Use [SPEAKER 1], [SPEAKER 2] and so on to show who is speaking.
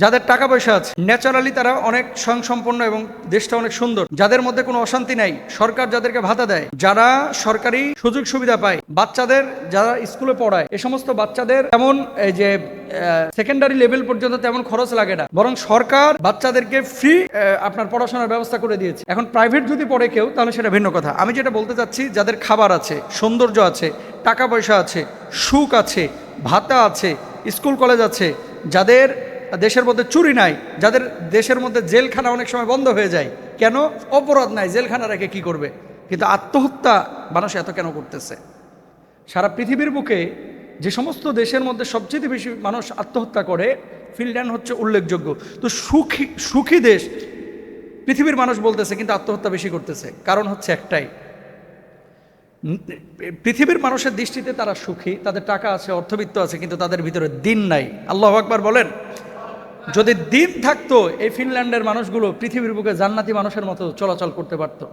[SPEAKER 1] যাদের টাকা পয়সা আছে, ন্যাচারালি তারা অনেক স্বয়ংসম্পন্ন এবং দেশটা অনেক সুন্দর, যাদের মধ্যে কোনো অশান্তি নাই, সরকার যাদেরকে ভাতা দেয়, যারা সরকারি সুযোগ সুবিধা পায়, বাচ্চাদের যারা স্কুলে পড়ায়, এ সমস্ত বাচ্চাদের তেমন এই যে সেকেন্ডারি লেভেল পর্যন্ত তেমন খরচ লাগে না, বরং সরকার বাচ্চাদেরকে ফ্রি আপনার পড়াশোনার ব্যবস্থা করে দিয়েছে। এখন প্রাইভেট যদি পড়ে কেউ, তাহলে সেটা ভিন্ন কথা। আমি যেটা বলতে চাচ্ছি, যাদের খাবার আছে, সৌন্দর্য আছে, টাকা পয়সা আছে, সুখ আছে, ভাতা আছে, স্কুল কলেজ আছে, যাদের দেশের মধ্যে চুরি নাই, যাদের দেশের মধ্যে জেলখানা অনেক সময় বন্ধ হয়ে যায়, কেন? অপরাধ নাই, জেলখানা রেখে কি করবে? কিন্তু আত্মহত্যা মানুষ এত কেন করতেছে? সারা পৃথিবীর বুকে যে সমস্ত দেশের মধ্যে সবচেয়ে বেশি মানুষ আত্মহত্যা করে, ফিনল্যান্ড হচ্ছে উল্লেখযোগ্য। তো সুখী দেশ পৃথিবীর মানুষ বলতেছে, কিন্তু আত্মহত্যা বেশি করতেছে। কারণ হচ্ছে একটাই, পৃথিবীর মানুষের দৃষ্টিতে তারা সুখী, তাদের টাকা আছে, অর্থবিত্ত আছে, কিন্তু তাদের ভিতরে দিন নাই। আল্লাহু আকবার বলেন। যদি দিন থাকতো, এই ফিনল্যান্ডের মানুষগুলো পৃথিবীর বুকে জান্নাতি মানুষের মতো চলাচল করতে পারতো।